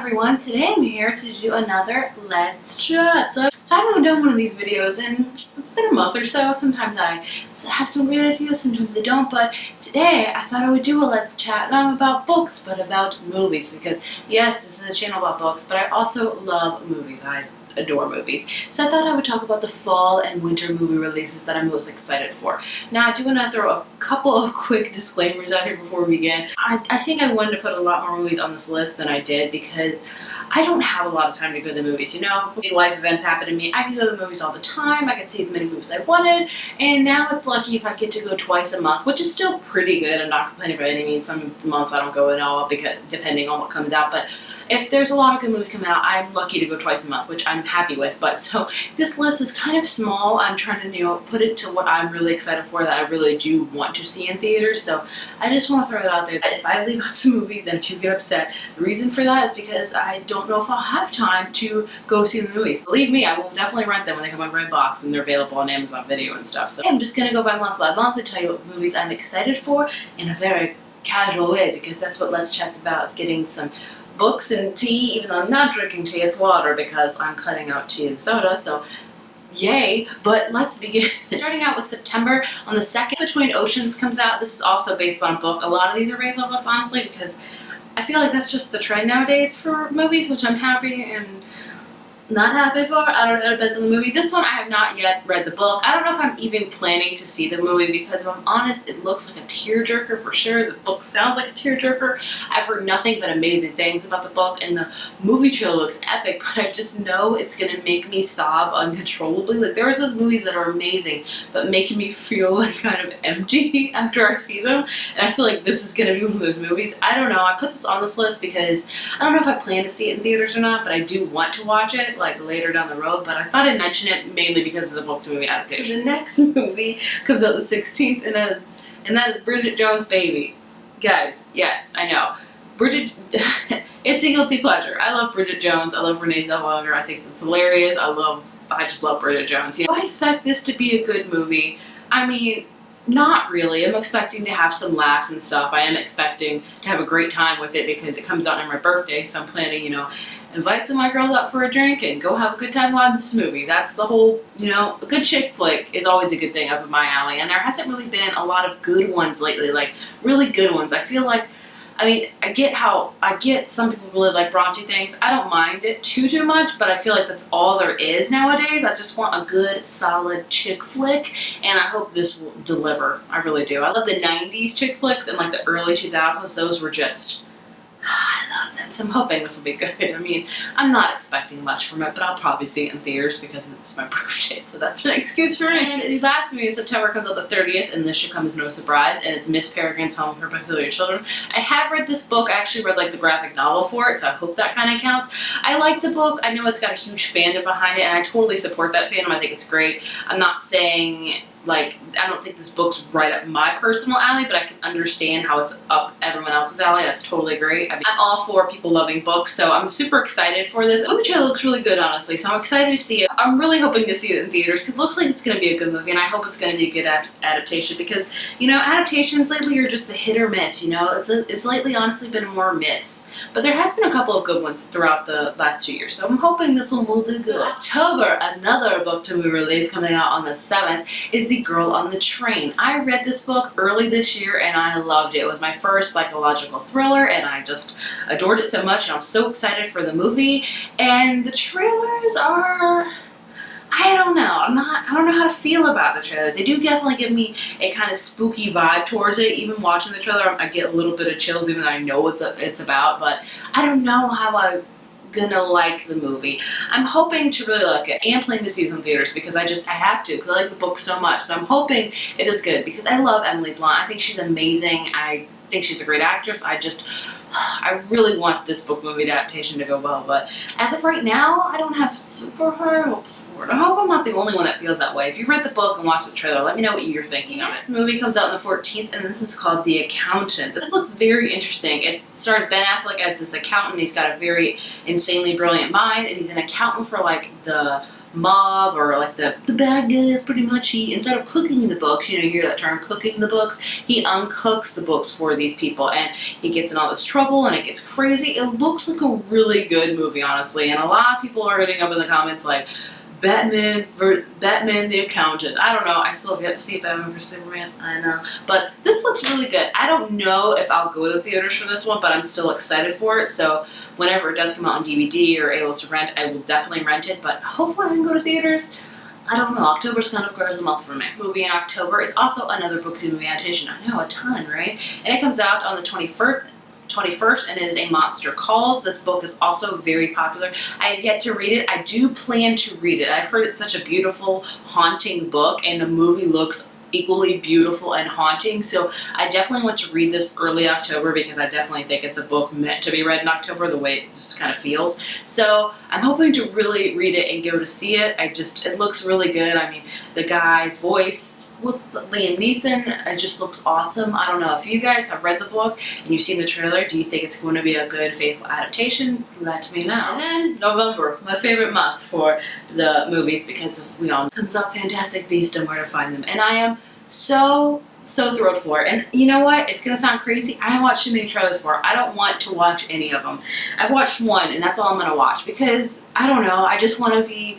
everyone, today I'm here to do another Let's Chat. So I haven't done one of these videos and it's been a month or so. Sometimes I have some great ideas, sometimes I don't, but today I thought I would do a Let's Chat, not about books, but about movies, because yes, this is a channel about books, but I also love movies. I adore movies. So I thought I would talk about the fall and winter movie releases that I'm most excited for. Now I do want to throw a couple of quick disclaimers out here before we begin. I think I wanted to put a lot more movies on this list than I did because I don't have a lot of time to go to the movies. You know, big life events happen to me. I can go to the movies all the time. I can see as many movies as I wanted, and now it's lucky if I get to go twice a month, which is still pretty good. I'm not complaining by any means. Some months I don't go at all because depending on what comes out, but if there's a lot of good movies coming out, I'm lucky to go twice a month, which I'm happy with. But so this list is kind of small. I'm trying to, put it to what I'm really excited for, that I really do want to see in theaters. So I just want to throw it out there that if I leave out some movies and if you get upset, the reason for that is because I don't know if I'll have time to go see the movies. Believe me, I will definitely rent them when they come on Redbox and they're available on Amazon Video and stuff. So I'm just going to go by month and tell you what movies I'm excited for in a very casual way, because that's what Let's Chat's about, is getting some books and tea. Even though I'm not drinking tea, it's water because I'm cutting out tea and soda, so yay. But let's begin. Starting out with September on the 2nd, Between Oceans comes out. This is also based on a book. A lot of these are based on books, honestly, because I feel like that's just the trend nowadays for movies, which I'm happy and not happy for. I don't know based on the movie. This one I have not yet read the book. I don't know if I'm even planning to see the movie because if I'm honest, it looks like a tearjerker for sure. The book sounds like a tearjerker. I've heard nothing but amazing things about the book, and the movie trailer looks epic, but I just know it's gonna make me sob uncontrollably. Like, there are those movies that are amazing but making me feel like kind of empty after I see them, and I feel like this is gonna be one of those movies. I don't know. I put this on this list because I don't know if I plan to see it in theaters or not, but I do want to watch it like later down the road, but I thought I'd mention it mainly because of the book to movie adaptation. The next movie comes out the 16th, and that is Bridget Jones' Baby. Guys, yes, I know. Bridget, it's a guilty pleasure. I love Bridget Jones. I love Renee Zellweger. I think it's hilarious. I just love Bridget Jones. Do I expect this to be a good movie? I mean, not really. I'm expecting to have some laughs and stuff. I am expecting to have a great time with it because it comes out on my birthday, so I'm planning, invite some of my girls out for a drink and go have a good time watching this movie. That's the whole, a good chick flick is always a good thing up in my alley, and there hasn't really been a lot of good ones lately, like really good ones. I feel like, I get some people really like raunchy things. I don't mind it too much, but I feel like that's all there is nowadays. I just want a good, solid chick flick, and I hope this will deliver. I really do. I love the 90s chick flicks and like the early 2000s. Those were just, I love them. So I'm hoping this will be good. I'm not expecting much from it, but I'll probably see it in theaters because it's my birthday, so that's an excuse for me. And the last movie in September comes out the 30th, and this should come as no surprise, and it's Miss Peregrine's Home for Peculiar Children. I have read this book. I actually read like the graphic novel for it, so I hope that kind of counts. I like the book. I know it's got a huge fandom behind it, and I totally support that fandom. I think it's great. I'm not saying, I don't think this book's right up my personal alley, but I can understand how it's up everyone else's alley. That's totally great. I'm all for people loving books, so I'm super excited for this. The movie trailer looks really good, honestly, so I'm excited to see it. I'm really hoping to see it in theaters because it looks like it's going to be a good movie, and I hope it's going to be a good adaptation because, adaptations lately are just a hit or miss, It's lately honestly been more miss. But there has been a couple of good ones throughout the last 2 years, so I'm hoping this one will do good. October, another book to movie release coming out on the 7th is The Girl on the Train. I read this book early this year and I loved it. It was my first psychological thriller and I just adored it so much, and I'm so excited for the movie. And the trailers are, I don't know. I don't know how to feel about the trailers. They do definitely give me a kind of spooky vibe towards it. Even watching the trailer, I get a little bit of chills even though I know what it's about, but I don't know how I'm gonna like the movie. I'm hoping to really like it and planning to see it in theaters because I have to because I like the book so much. So I'm hoping it is good because I love Emily Blunt. I think she's amazing. I think she's a great actress. I really want this book movie adaptation to go well, but as of right now, I don't have super high hopes for it. I hope I'm not the only one that feels that way. If you've read the book and watched the trailer, let me know what you're thinking of it. This movie comes out on the 14th, and this is called The Accountant. This looks very interesting. It stars Ben Affleck as this accountant. He's got a very insanely brilliant mind, and he's an accountant for like the mob or like the bad guys pretty much. He, instead of cooking the books, you know, you hear that term, cooking the books, he uncooks the books for these people, and he gets in all this trouble and it gets crazy. It looks like a really good movie, honestly, and a lot of people are hitting up in the comments like, Batman the Accountant. I don't know. I still have yet to see Batman vs Superman. I know. But this looks really good. I don't know if I'll go to the theaters for this one, but I'm still excited for it. So whenever it does come out on DVD or able to rent, I will definitely rent it. But hopefully I can go to theaters. I don't know. October's kind of grows a month for me. Movie in October is also another book movie adaptation. I know, a ton, right? And it comes out on the 21st, and it is A Monster Calls. This book is also very popular. I have yet to read it. I do plan to read it. I've heard it's such a beautiful, haunting book, and the movie looks equally beautiful and haunting, so I definitely want to read this early October because I definitely think it's a book meant to be read in October, the way it just kind of feels. So I'm hoping to really read it and go to see it. It looks really good. I mean, the guy's voice with Liam Neeson, it just looks awesome. I don't know if you guys have read the book and you've seen the trailer. Do you think it's going to be a good, faithful adaptation? Let me know. And then November, my favorite month for the movies because we all know comes up Fantastic Beasts and Where to Find Them. And I am so thrilled for it. And you know what? It's going to sound crazy. I haven't watched too many trailers for it. I don't want to watch any of them. I've watched one and that's all I'm going to watch because, I don't know, I just want to be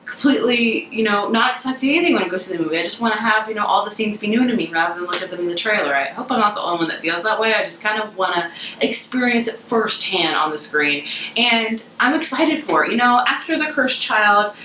completely, you know, not expecting anything when I go see the movie. I just want to have, you know, all the scenes be new to me rather than look at them in the trailer. I hope I'm not the only one that feels that way. I just kind of want to experience it firsthand on the screen. And I'm excited for it. You know, after The Cursed Child,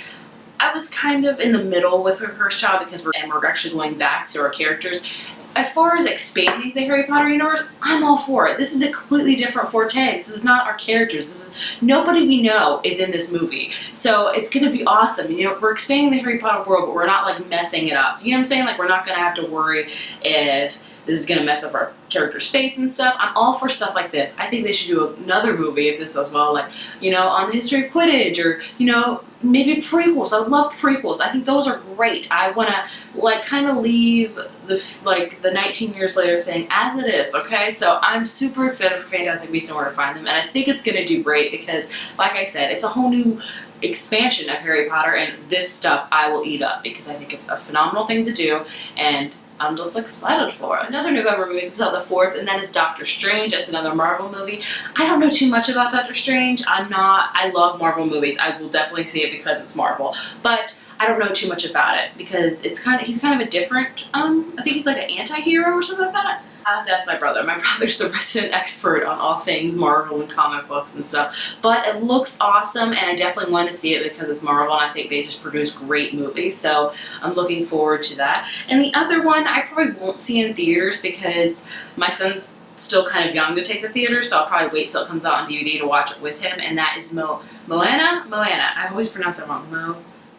I was kind of in the middle with The Cursed Child because we're actually going back to our characters. As far as expanding the Harry Potter universe, I'm all for it. This is a completely different forte. This is not our characters. This is nobody we know is in this movie. So it's going to be awesome. You know, we're expanding the Harry Potter world, but we're not like messing it up. You know what I'm saying? Like we're not going to have to worry if this is going to mess up our characters' fates and stuff. I'm all for stuff like this. I think they should do another movie if this does well, like, you know, on the history of Quidditch or, you know, maybe prequels. I would love prequels. I think those are great. I want to, like, kind of leave the 19 years later thing as it is, okay? So I'm super excited for Fantastic Beasts and Where to Find Them, and I think it's going to do great because, like I said, it's a whole new expansion of Harry Potter, and this stuff I will eat up because I think it's a phenomenal thing to do, and I'm just excited for it. Another November movie comes out the 4th, and that is Doctor Strange. It's another Marvel movie. I don't know too much about Doctor Strange. I love Marvel movies. I will definitely see it because it's Marvel. But I don't know too much about it because he's kind of a different, I think he's like an anti-hero or something like that. I have to ask my brother. My brother's the resident expert on all things Marvel and comic books and stuff. But it looks awesome, and I definitely want to see it because it's Marvel, and I think they just produce great movies. So I'm looking forward to that. And the other one I probably won't see in theaters because my son's still kind of young to take the theater, so I'll probably wait till it comes out on DVD to watch it with him, and that is Moana? I always pronounce it wrong.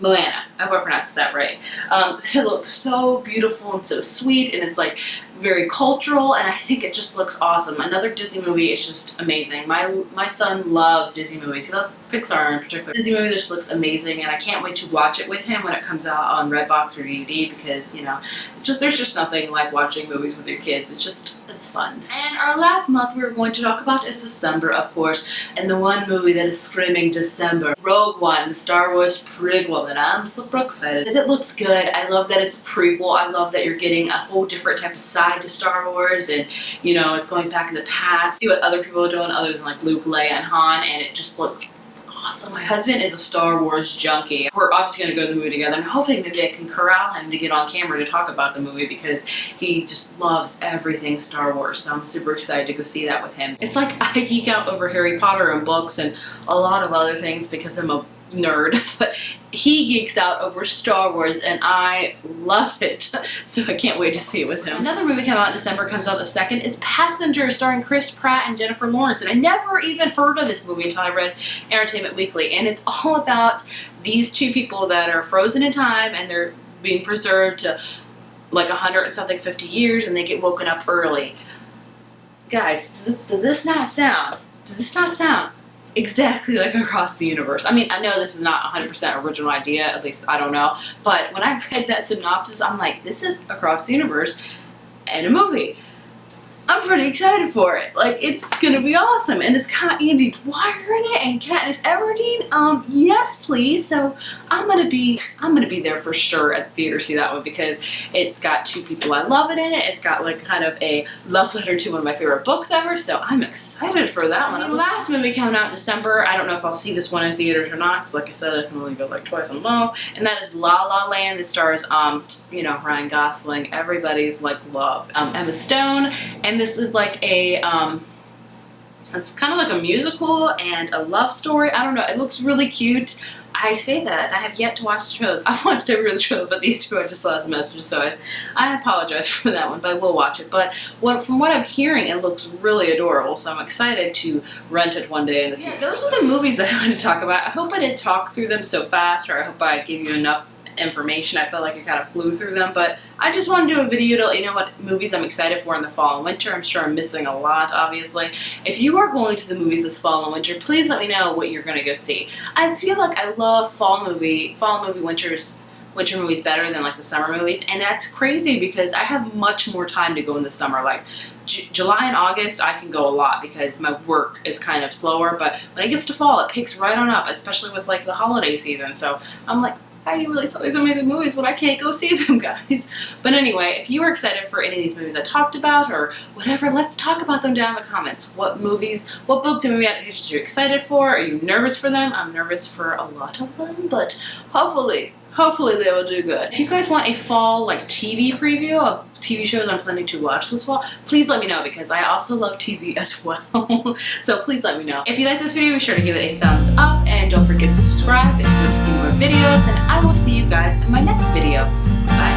Moana. I hope I pronounced that right. It looks so beautiful and so sweet, and it's like very cultural, and I think it just looks awesome. Another Disney movie is just amazing. My son loves Disney movies. He loves Pixar in particular. Disney movie just looks amazing, and I can't wait to watch it with him when it comes out on Redbox or DVD because, you know, there's just nothing like watching movies with your kids. It's fun. And our last month we're going to talk about is December, of course, and the one movie that is screaming December, Rogue One, the Star Wars prequel, and I'm super excited because it looks good. I love that it's a prequel. I love that you're getting a whole different type of side to Star Wars, and, you know, it's going back in the past, see what other people are doing other than like Luke, Leia, and Han, and it just looks awesome. My husband is a Star Wars junkie. We're obviously going to go to the movie together. I'm hoping maybe I can corral him to get on camera to talk about the movie because he just loves everything Star Wars, so I'm super excited to go see that with him. It's like I geek out over Harry Potter and books and a lot of other things because I'm a nerd, but he geeks out over Star Wars and I love it, so I can't wait to see it with him. Another movie coming out in December, comes out the 2nd, is Passengers, starring Chris Pratt and Jennifer Lawrence, and I never even heard of this movie until I read Entertainment Weekly, and it's all about these two people that are frozen in time and they're being preserved to like 100 and something 50 years, and they get woken up early. Guys, does this not sound exactly like Across the Universe? I mean, I know this is not 100% original idea, at least I don't know, but when I read that synopsis, I'm like, this is Across the Universe and a movie. I'm pretty excited for it. Like, it's gonna be awesome. And it's got Andy Dwyer in it and Katniss Everdeen. Yes, please. So I'm gonna be there for sure at the theater to see that one because it's got two people I love in it. It's got like kind of a love letter to one of my favorite books ever. So I'm excited for that one. The last movie coming out in December, I don't know if I'll see this one in theaters or not, because like I said, I can only go like twice a month. And that is La La Land. It stars, you know, Ryan Gosling, everybody's like love. Emma Stone. And this is like a, it's kind of like a musical and a love story. I don't know. It looks really cute. I say that. I have yet to watch the trailers. I've watched every other trailer, but these two I just saw as messages, so I apologize for that one, but I will watch it. But from what I'm hearing, it looks really adorable, so I'm excited to rent it one day in the future. Yeah, those are the movies that I want to talk about. I hope I didn't talk through them so fast, or I hope I gave you enough information. I felt like I kind of flew through them, but I just want to do a video to let you know what movies I'm excited for in the fall and winter. I'm sure I'm missing a lot, obviously. If you are going to the movies this fall and winter, please let me know what you're going to go see. I feel like I love winter movies better than like the summer movies, and that's crazy because I have much more time to go in the summer. Like July and August I can go a lot because my work is kind of slower, but when it gets to fall it picks right on up, especially with like the holiday season. So I'm like, I really saw these amazing movies, but I can't go see them, guys. But anyway, if you are excited for any of these movies I talked about or whatever, let's talk about them down in the comments. What movies, what book to movie adaptations are you excited for? Are you nervous for them? I'm nervous for a lot of them, but hopefully they will do good. If you guys want a fall like TV preview of TV shows I'm planning to watch this fall, please let me know because I also love TV as well. So please let me know. If you like this video, be sure to give it a thumbs up and don't forget to subscribe if you want to see more videos, and I will see you guys in my next video. Bye.